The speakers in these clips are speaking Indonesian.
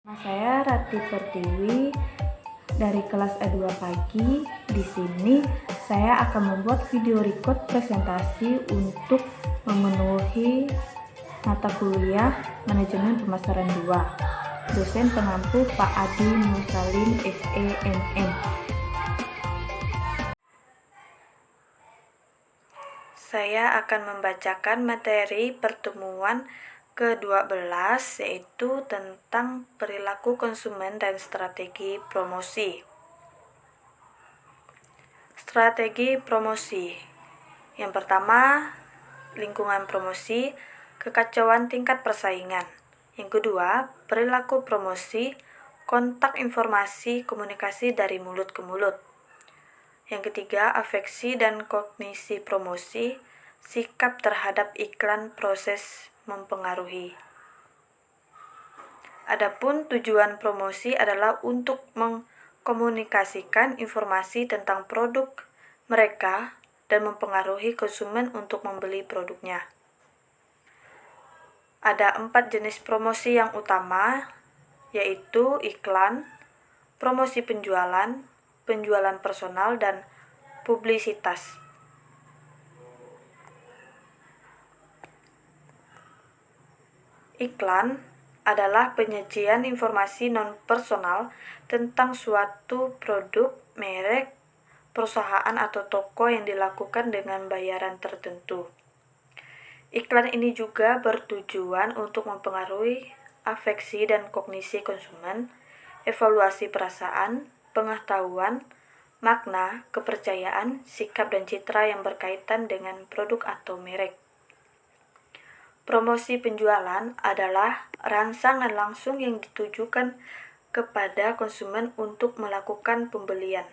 Saya Rati Pertiwi dari kelas A2 pagi. Di sini saya akan membuat video record presentasi untuk memenuhi mata kuliah Manajemen Pemasaran 2. Dosen pengampu Pak Adi Mursalin SEMM. Saya akan membacakan materi pertemuan ke-12, yaitu tentang perilaku konsumen dan strategi promosi. Strategi promosi. Yang pertama, lingkungan promosi, kekacauan tingkat persaingan. Yang kedua, perilaku promosi, kontak informasi, komunikasi dari mulut ke mulut. Yang ketiga, afeksi dan kognisi promosi, sikap terhadap iklan, proses mempengaruhi. Adapun tujuan promosi adalah untuk mengkomunikasikan informasi tentang produk mereka dan mempengaruhi konsumen untuk membeli produknya. Ada 4 jenis promosi yang utama, yaitu iklan, promosi penjualan, penjualan personal, dan publisitas. Iklan adalah penyajian informasi non-personal tentang suatu produk, merek, perusahaan, atau toko yang dilakukan dengan bayaran tertentu. Iklan ini juga bertujuan untuk mempengaruhi afeksi dan kognisi konsumen, evaluasi perasaan, pengetahuan, makna, kepercayaan, sikap, dan citra yang berkaitan dengan produk atau merek. Promosi penjualan adalah rangsangan langsung yang ditujukan kepada konsumen untuk melakukan pembelian.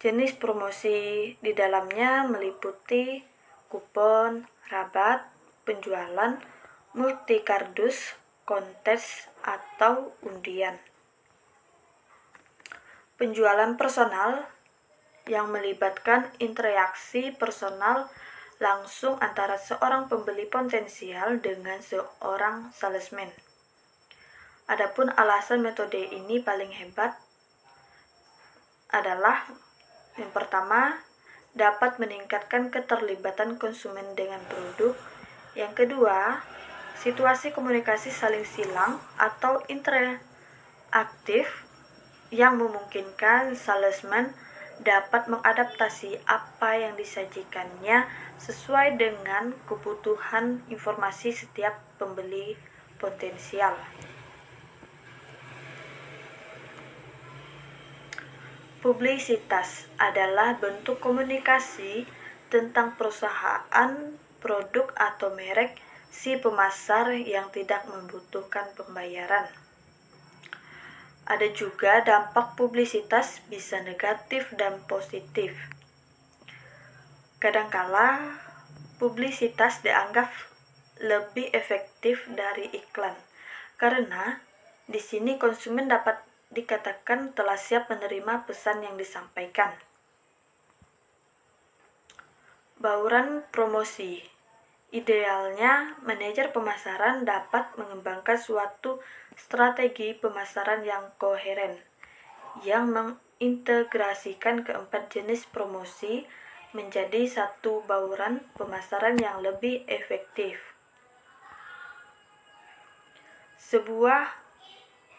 Jenis promosi di dalamnya meliputi kupon, rabat, penjualan, multikardus, kontes, atau undian. Penjualan personal yang melibatkan interaksi personal langsung antara seorang pembeli potensial dengan seorang salesman. Adapun alasan metode ini paling hebat adalah yang pertama, dapat meningkatkan keterlibatan konsumen dengan produk. Yang kedua, situasi komunikasi saling silang atau interaktif yang memungkinkan salesman dapat mengadaptasi apa yang disajikannya sesuai dengan kebutuhan informasi setiap pembeli potensial. Publisitas adalah bentuk komunikasi tentang perusahaan, produk, atau merek si pemasar yang tidak membutuhkan pembayaran. Ada juga dampak publisitas bisa negatif dan positif. Kadangkala publisitas dianggap lebih efektif dari iklan, karena di sini konsumen dapat dikatakan telah siap menerima pesan yang disampaikan. Bauran promosi. Idealnya, manajer pemasaran dapat mengembangkan suatu strategi pemasaran yang koheren, yang mengintegrasikan keempat jenis promosi menjadi satu bauran pemasaran yang lebih efektif. Sebuah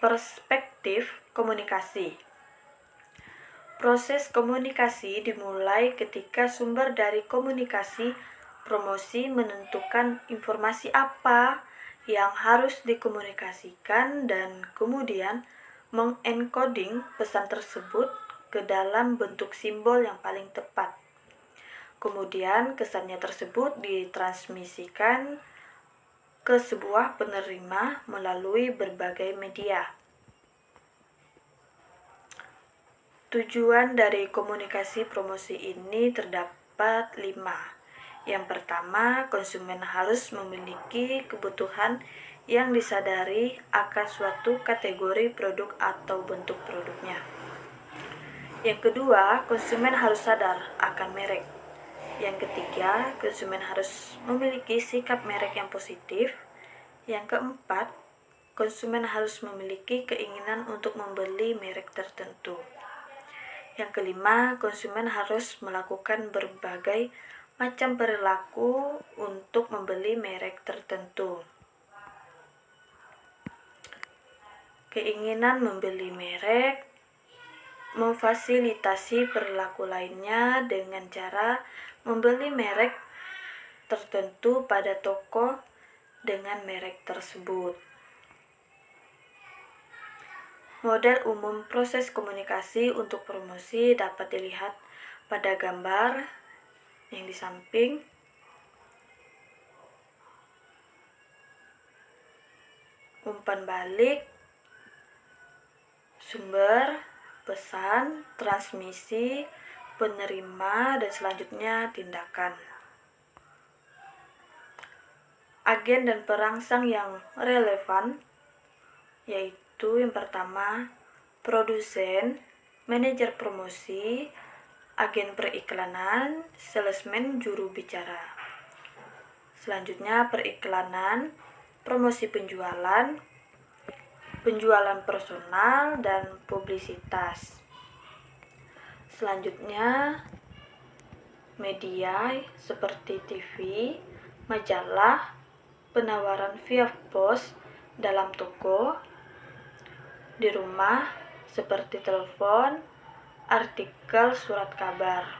perspektif komunikasi. Proses komunikasi dimulai ketika sumber dari komunikasi promosi menentukan informasi apa yang harus dikomunikasikan dan kemudian mengencoding pesan tersebut ke dalam bentuk simbol yang paling tepat. Kemudian kesannya tersebut ditransmisikan ke sebuah penerima melalui berbagai media. Tujuan dari komunikasi promosi ini terdapat 5. Yang pertama, konsumen harus memiliki kebutuhan yang disadari akan suatu kategori produk atau bentuk produknya. Yang kedua, konsumen harus sadar akan merek. Yang ketiga, konsumen harus memiliki sikap merek yang positif. Yang keempat, konsumen harus memiliki keinginan untuk membeli merek tertentu. Yang kelima, konsumen harus melakukan berbagai macam perilaku untuk membeli merek tertentu. Keinginan membeli merek memfasilitasi perilaku lainnya dengan cara membeli merek tertentu pada toko dengan merek tersebut. Model umum proses komunikasi untuk promosi dapat dilihat pada gambar yang di samping. Umpan balik, sumber, pesan, transmisi, penerima, dan selanjutnya tindakan. Agen dan perangsang yang relevan yaitu yang pertama, produsen, manajer promosi, agen periklanan, salesman, juru bicara. Selanjutnya periklanan, promosi penjualan, penjualan personal, dan publisitas. Selanjutnya media seperti TV, majalah, penawaran via pos dalam toko, di rumah seperti telepon, artikel, surat kabar,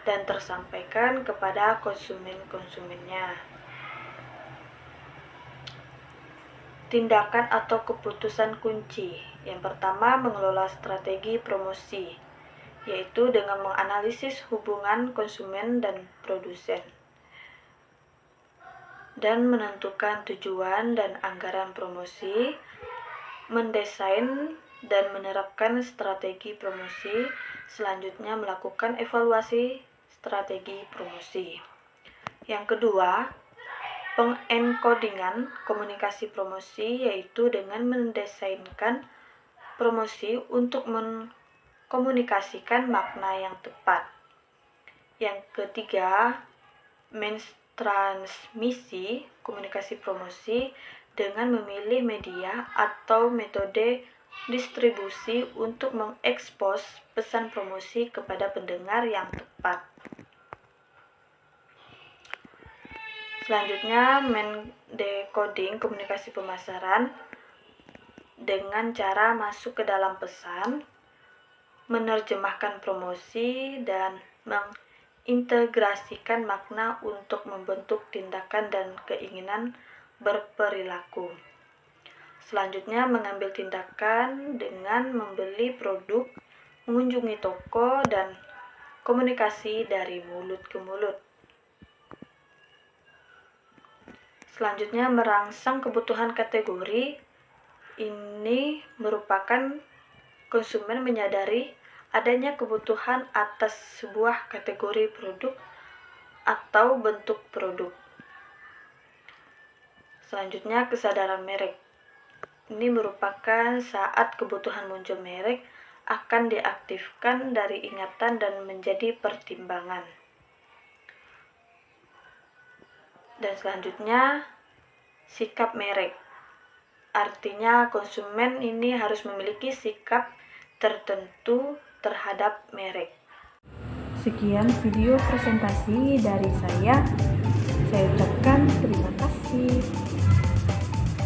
dan tersampaikan kepada konsumen-konsumennya. Tindakan atau keputusan kunci. Yang pertama, mengelola strategi promosi, yaitu dengan menganalisis hubungan konsumen dan produsen, dan menentukan tujuan dan anggaran promosi, mendesain dan menerapkan strategi promosi, selanjutnya melakukan evaluasi strategi promosi. Yang kedua, pengenkodingan komunikasi promosi, yaitu dengan mendesainkan promosi untuk mengkomunikasikan makna yang tepat. Yang ketiga, mentransmisi komunikasi promosi dengan memilih media atau metode distribusi untuk mengekspos pesan promosi kepada pendengar yang tepat. Selanjutnya, mendecoding komunikasi pemasaran dengan cara masuk ke dalam pesan, menerjemahkan promosi, dan mengintegrasikan makna untuk membentuk tindakan dan keinginan berperilaku. Selanjutnya, mengambil tindakan dengan membeli produk, mengunjungi toko, dan komunikasi dari mulut ke mulut. Selanjutnya, merangsang kebutuhan kategori. Ini merupakan konsumen menyadari adanya kebutuhan atas sebuah kategori produk atau bentuk produk. Selanjutnya, kesadaran merek. Ini merupakan saat kebutuhan muncul merek akan diaktifkan dari ingatan dan menjadi pertimbangan. Dan selanjutnya, sikap merek. Artinya konsumen ini harus memiliki sikap tertentu terhadap merek. Sekian video presentasi dari saya. Saya ucapkan terima kasih.